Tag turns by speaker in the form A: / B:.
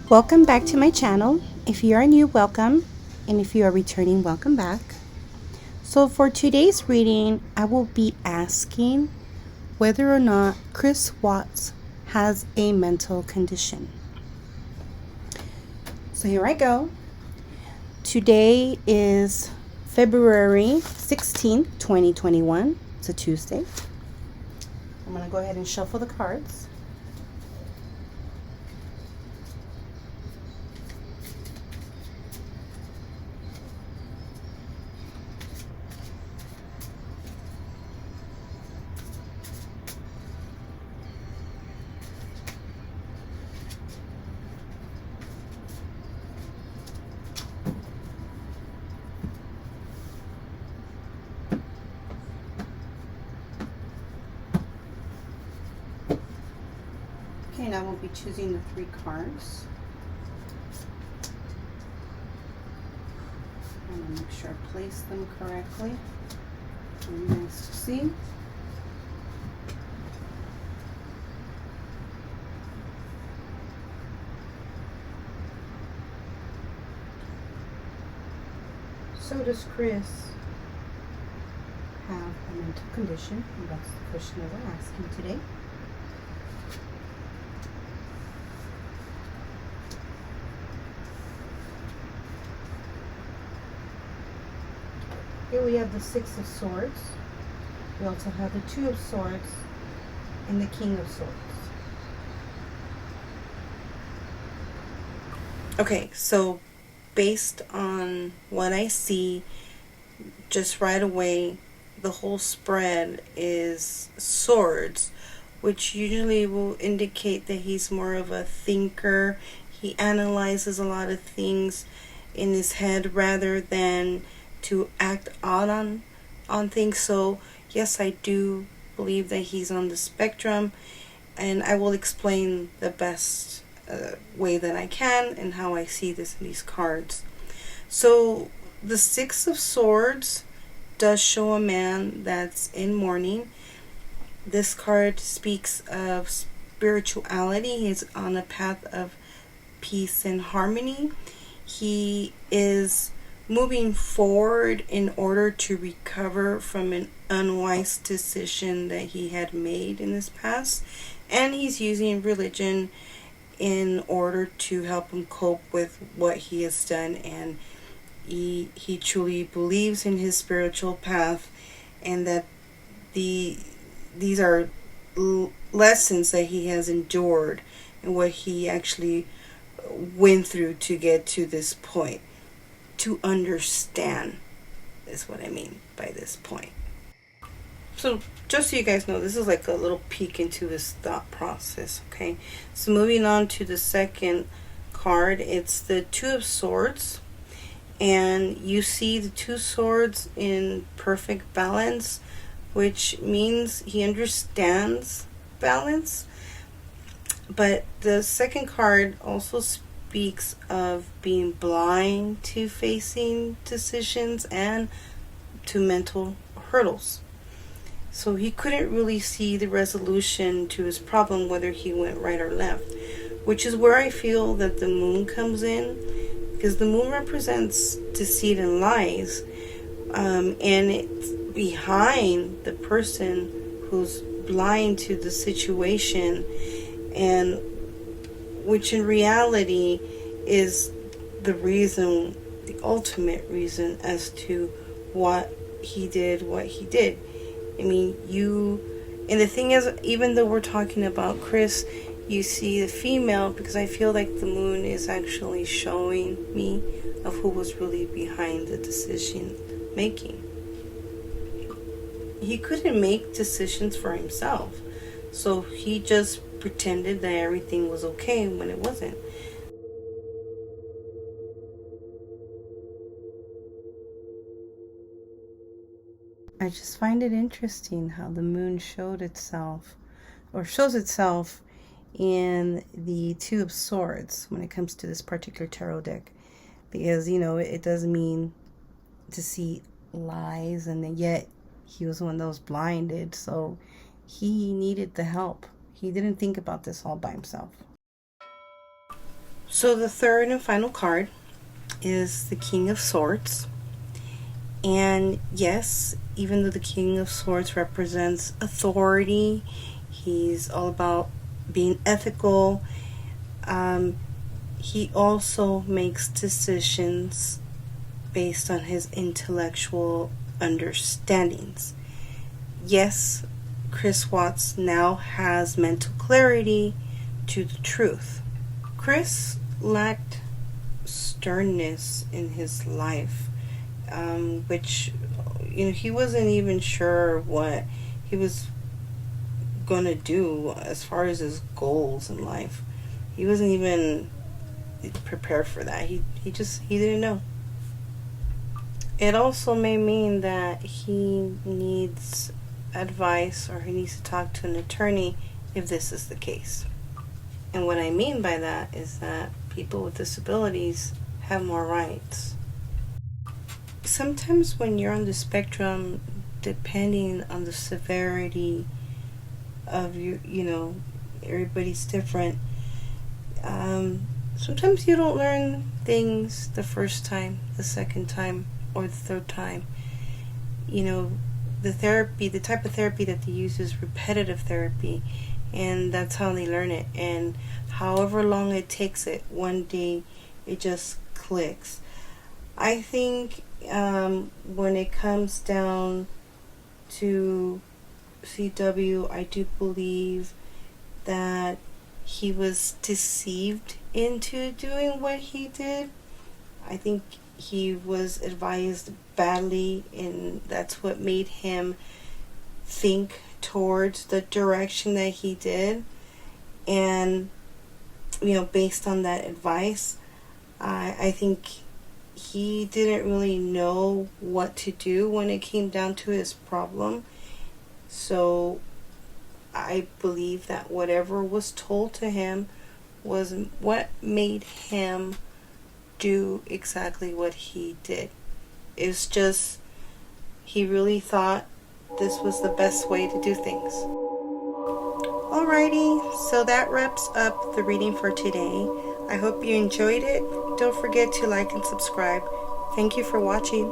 A: Welcome back to my channel. If you are new, welcome, and if you are returning, welcome back. So for today's reading, I will be asking whether or not Chris Watts has a mental condition. So here I go. Today is February 16th, 2021. It's a Tuesday. I'm going to go ahead and shuffle the cards. Okay, now we'll be choosing the 3 cards. I'm going to make sure I place them correctly for you guys to see. So does Chris have a mental condition? And that's the question that we're asking today. Here we have the 6 of Swords. We also have the 2 of Swords and the King of Swords. Okay, so based on what I see, just right away, the whole spread is swords, which usually will indicate that he's more of a thinker. He analyzes a lot of things in his head rather than to act out on things. So yes, I do believe that he's on the spectrum, and I will explain the best way that I can and how I see this in these cards. So the 6 of Swords does show a man that's in mourning. This card speaks of spirituality. He's on a path of peace and harmony. He is moving forward in order to recover from an unwise decision that he had made in his past, and he's using religion in order to help him cope with what he has done, and he truly believes in his spiritual path, and that these are lessons that he has endured and what he actually went through to get to this point. To understand is what I mean by this point. So just so you guys know, this is like a little peek into his thought process, okay? So moving on to the second card, it's the 2 of Swords, and you see the 2 swords in perfect balance, which means he understands balance. But the second card also speaks of being blind to facing decisions and to mental hurdles. So he couldn't really see the resolution to his problem, whether he went right or left, which is where I feel that the moon comes in, because the moon represents deceit and lies, and it's behind the person who's blind to the situation, and which in reality is the reason, the ultimate reason as to what he did. I mean, and the thing is, even though we're talking about Chris, you see the female, because I feel like the moon is actually showing me of who was really behind the decision making. He couldn't make decisions for himself, so he just pretended that everything was okay when it wasn't. I just find it interesting how the moon shows itself in the 2 of Swords when it comes to this particular tarot deck, because it does mean deceit, lies, and yet he was one of those blinded, so he needed the help. He didn't think about this all by himself. So the third and final card is the King of Swords. And yes, even though the King of Swords represents authority, he's all about being ethical. He also makes decisions based on his intellectual understandings. Yes, Chris Watts now has mental clarity to the truth. Chris lacked sternness in his life, which, he wasn't even sure what he was going to do as far as his goals in life. He wasn't even prepared for that. He didn't know. It also may mean that he needs advice, or he needs to talk to an attorney if this is the case. And what I mean by that is that people with disabilities have more rights. Sometimes when you're on the spectrum, depending on the severity of everybody's different. Sometimes you don't learn things the first time, the second time, or the third time. The type of therapy that they use is repetitive therapy, and that's how they learn it. And however long it takes it, one day it just clicks. I think when it comes down to CW, I do believe that he was deceived into doing what he did. I think he was advised badly, and that's what made him think towards the direction that he did. And based on that advice, I think he didn't really know what to do when it came down to his problem. So I believe that whatever was told to him was what made him do exactly what he did. It's just, he really thought this was the best way to do things. Alrighty, so that wraps up the reading for today. I hope you enjoyed it. Don't forget to like and subscribe. Thank you for watching.